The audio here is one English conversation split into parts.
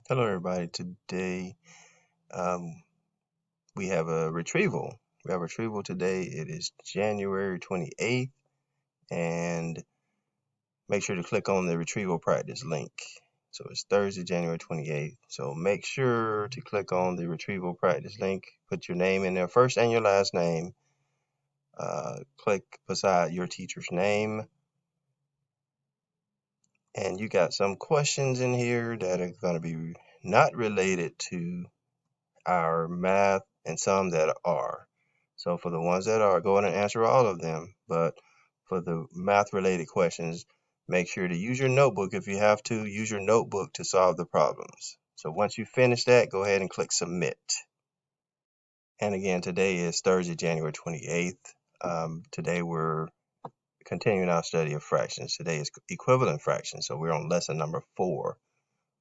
Hello, everybody. Today, um, we have a retrieval. We have a retrieval today. It is January 28th, and make sure to click on the retrieval practice link. So it's Thursday, January 28th. So make sure to click on the retrieval practice link. Put your name in there, first and your last name. Click beside your teacher's name. And you got some questions in here that are going to be not related to our math and some that are. So for the ones that are, go ahead and answer all of them. But for the math related questions, make sure to use your notebook. If you have to, use your notebook to solve the problems. So once you finish that, go ahead and click submit. And again, today is Thursday, January 28th. Today we're continuing our study of fractions. Today is equivalent fractions. So we're on lesson number 4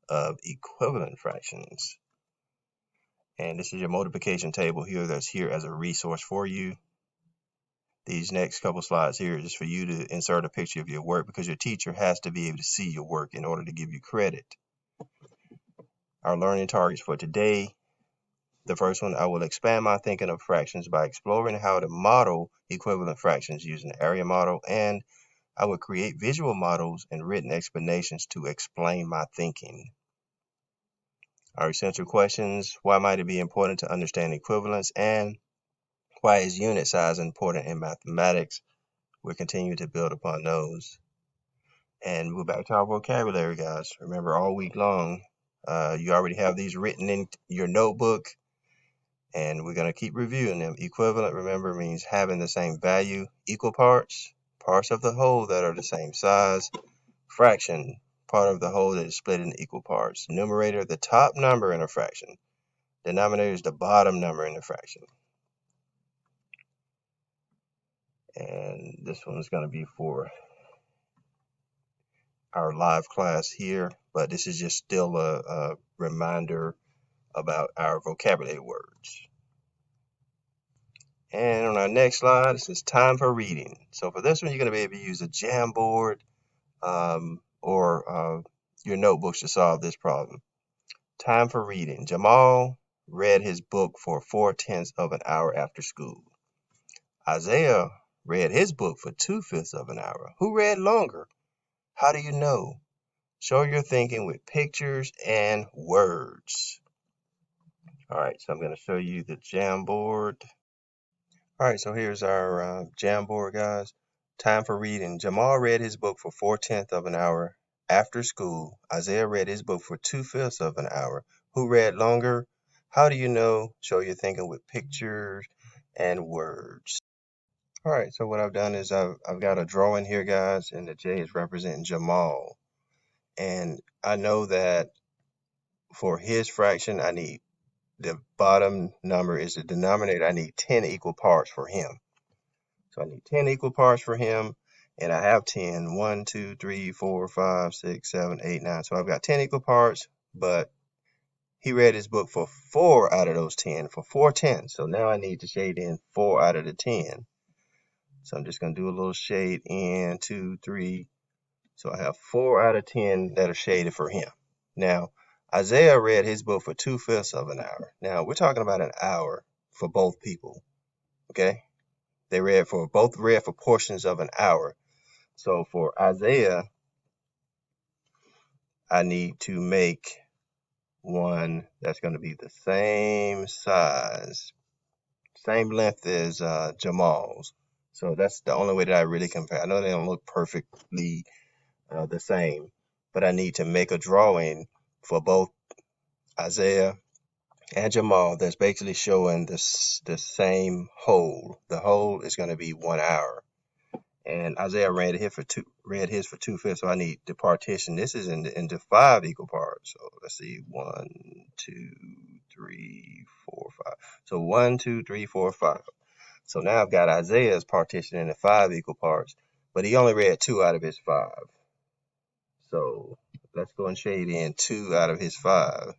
of equivalent fractions. And this is your multiplication table here that's here as a resource for you. These next couple slides here is just for you to insert a picture of your work because your teacher has to be able to see your work in order to give you credit. Our learning targets for today. The first one, I will expand my thinking of fractions by exploring how to model equivalent fractions using the area model, and I will create visual models and written explanations to explain my thinking. Our essential questions, why might it be important to understand equivalence, and why is unit size important in mathematics? We'll continue to build upon those. And we're back to our vocabulary, guys. Remember, all week long, you already have these written in your notebook, and we're going to keep reviewing them. Equivalent, remember, means having the same value. Equal parts, parts of the whole that are the same size. Fraction, part of the whole that is split into equal parts. Numerator, the top number in a fraction. Denominator is the bottom number in the fraction. And this one is going to be for our live class here, but this is just still a reminder about our vocabulary words. And on our next slide, it says time for reading. So for this one, you're going to be able to use a Jamboard or your notebooks to solve this problem. Time for reading. Jamal read his book for 4/10 of an hour after school. Isaiah read his book for 2/5 of an hour. Who read longer? How do you know? Show your thinking with pictures and words. All right, so I'm going to show you the Jamboard. All right, so here's our Jamboard, guys. Time for reading. Jamal read his book for 4/10 of an hour after school. Isaiah read his book for 2/5 of an hour. Who read longer? How do you know? Show your thinking with pictures and words. All right, so what I've done is I've got a drawing here, guys, and the J is representing Jamal. And I know that for his fraction, I need the bottom number is the denominator. I need 10 equal parts for him. So I need 10 equal parts for him, and I have 10. 1, 2, 3, 4, 5, 6, 7, 8, 9. So I've got 10 equal parts, but he read his book for 4 out of those 10, for 4/10. So now I need to shade in 4 out of the 10. So I'm just going to do a little shade in, 2, 3. So I have 4 out of 10 that are shaded for him. Now, Isaiah read his book for 2/5 of an hour. Now, we're talking about an hour for both people, okay? They both read for portions of an hour. So for Isaiah, I need to make one that's going to be the same size, same length as Jamal's. So that's the only way that I really compare. I know they don't look perfectly the same, but I need to make a drawing for both Isaiah and Jamal that's basically showing the same whole. The whole is going to be 1 hour. And Isaiah read his for 2/5, so I need to partition. This is into 5 equal parts. So let's see, 1, 2, 3, 4, 5. So 1, 2, 3, 4, 5. So now I've got Isaiah's partition into 5 equal parts, but he only read 2 out of his 5. So let's go and shade in 2 out of his 5.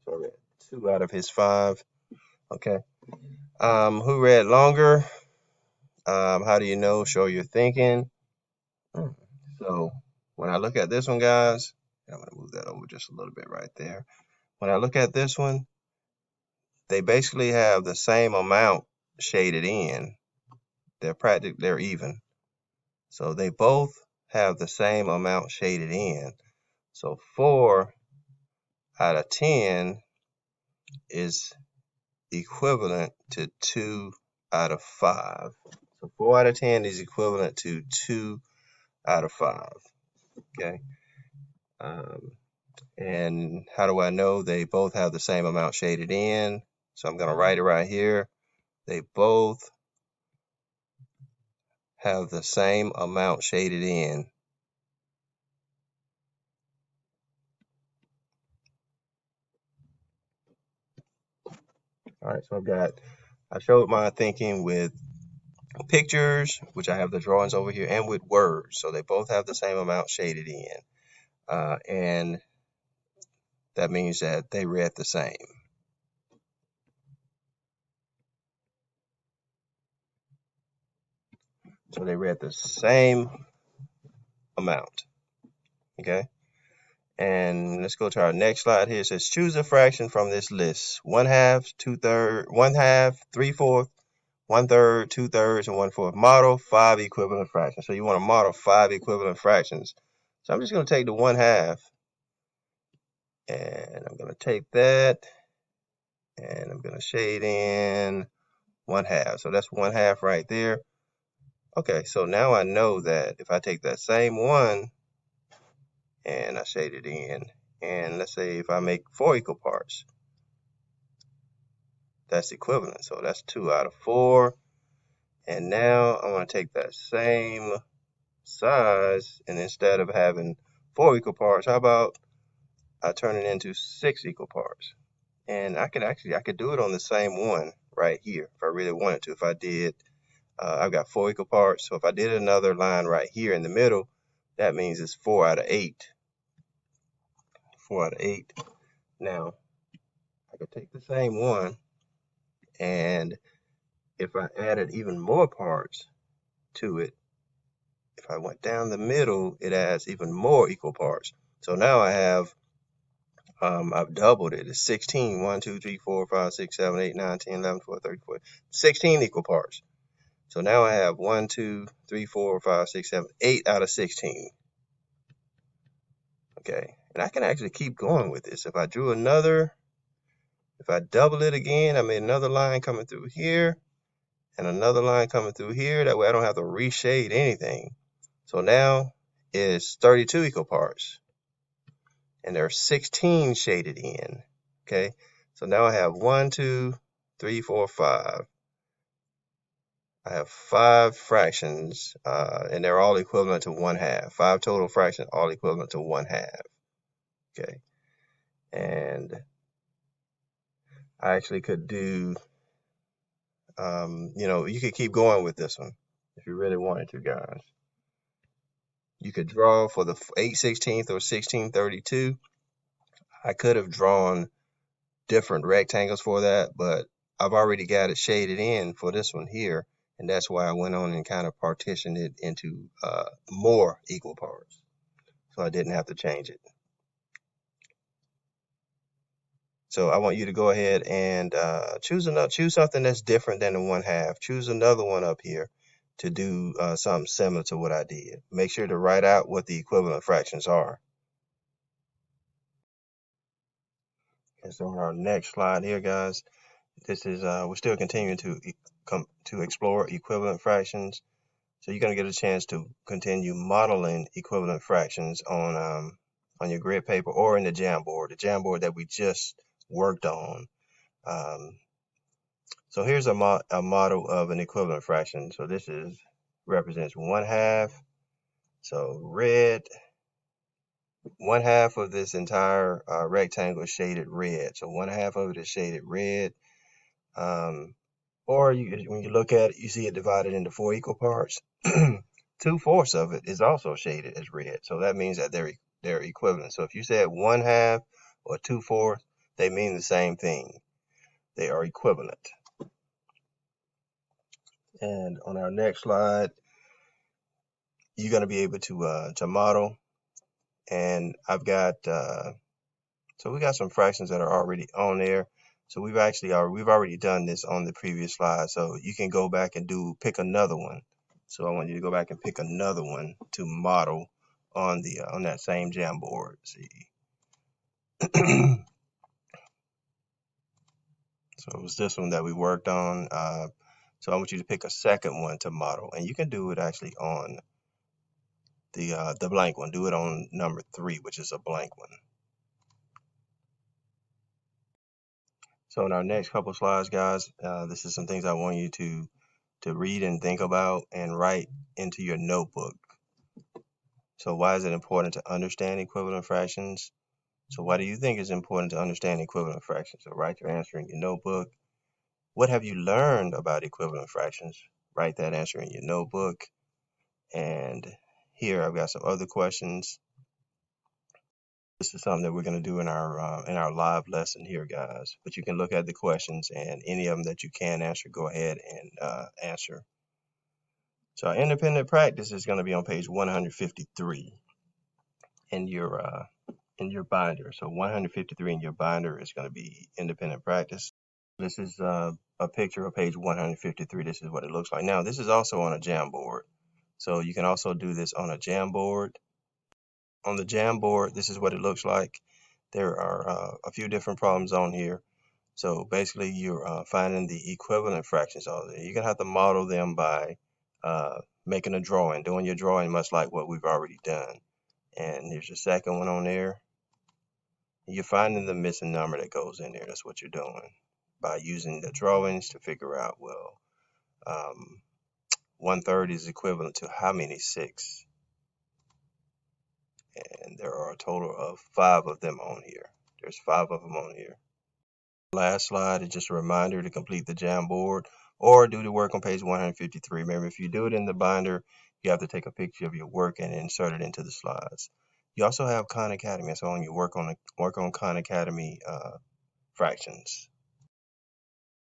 So I read 2 out of his 5. Okay. Who read longer? How do you know? Show your thinking. So when I look at this one, guys, I'm going to move that over just a little bit right there. When I look at this one, they basically have the same amount shaded in. They're even. So they both have the same amount shaded in. So 4 out of 10 is equivalent to 2 out of 5. So 4 out of 10 is equivalent to 2 out of 5. Okay. And how do I know they both have the same amount shaded in? So I'm going to write it right here. They both have the same amount shaded in. All right, so I showed my thinking with pictures, which I have the drawings over here, and with words. So they both have the same amount shaded in. And that means that they read the same. So they read the same amount. Okay. And let's go to our next slide here. It says choose a fraction from this list: 1/2, 2/3, 1/2, 3/4, 1/3, 2/3, and 1/4. Model 5 equivalent fractions. So you want to model 5 equivalent fractions. So I'm just going to take the 1/2, and I'm going to take that, and I'm going to shade in 1/2. So that's 1/2 right there. Okay, so now I know that if I take that same one and I shade it in, and let's say if I make 4 equal parts, that's equivalent. So that's 2 out of 4. And now I'm going to take that same size, and instead of having 4 equal parts, how about I turn it into 6 equal parts? And I could do it on the same one right here if I really wanted to. If I did, I've got 4 equal parts. So if I did another line right here in the middle, that means it's 4 out of 8. 4 out of 8. Now, I could take the same one, and if I added even more parts to it, if I went down the middle, it adds even more equal parts. So now I have, I've doubled it. It's 16. 1, 2, 3, 4, 5, 6, 7, 8, 9, 10, 11, 12, 13, 14, 16 equal parts. So now I have 1, 2, 3, 4, 5, 6, 7, 8 out of 16. Okay, and I can actually keep going with this. If I drew another, if I double it again, I made another line coming through here and another line coming through here. That way I don't have to reshade anything. So now it's 32 equal parts, and there are 16 shaded in. Okay, so now I have 1, 2, 3, 4, 5. I have 5 fractions, and they're all equivalent to 1/2. 5 total fractions, all equivalent to 1/2. Okay, and I actually could do, you could keep going with this one if you really wanted to, guys. You could draw for the 8/16 or 16/32. I could have drawn different rectangles for that, but I've already got it shaded in for this one here, and that's why I went on and kind of partitioned it into more equal parts, so I didn't have to change it. So I want you to go ahead and choose something that's different than the 1/2. Choose another one up here to do something similar to what I did. Make sure to write out what the equivalent fractions are. And so on our next slide here, guys, this is we're still continuing to explore equivalent fractions. So you're going to get a chance to continue modeling equivalent fractions on your grid paper or in the Jamboard, that we just worked on. So here's a model of an equivalent fraction. So this represents 1/2. So red, 1/2 of this entire rectangle is shaded red. So 1/2 of it is shaded red. Or when you look at it, you see it divided into 4 equal parts. 2/4 of it is also shaded as red. So that means that they're equivalent. So if you said 1/2 or 2/4, they mean the same thing. They are equivalent. And on our next slide, you're going to be able to model And I've got so we got some fractions that are already on there. So we've already done this on the previous slide. So you can go back and pick another one. So I want you to go back and pick another one to model on the on that same Jamboard. See. So it was this one that we worked on. So I want you to pick a second one to model, and you can do it actually on the blank one. Do it on number 3, which is a blank one. So in our next couple slides, guys, this is some things I want you to read and think about and write into your notebook. So why is it important to understand equivalent fractions? So why do you think it's important to understand equivalent fractions? So write your answer in your notebook. What have you learned about equivalent fractions? Write that answer in your notebook. And here I've got some other questions. This is something that we're going to do in our live lesson here, guys. But you can look at the questions, and any of them that you can answer, go ahead and answer. So our independent practice is going to be on page 153 in your binder. So 153 in your binder is going to be independent practice. This is a picture of page 153. This is what it looks like. Now, this is also on a Jamboard. So you can also do this on a Jamboard. On the Jamboard, this is what it looks like. There are a few different problems on here. So basically, you're finding the equivalent fractions. You're going to have to model them by making a drawing, doing your drawing much like what we've already done. And here's your second one on there. You're finding the missing number that goes in there. That's what you're doing by using the drawings to figure out, well, 1/3 is equivalent to how many 6? And there are a total of 5 of them on here. There's 5 of them on here. Last slide is just a reminder to complete the Jamboard or do the work on page 153. Remember, if you do it in the binder, you have to take a picture of your work and insert it into the slides. You also have Khan Academy. So on your work on Khan Academy fractions.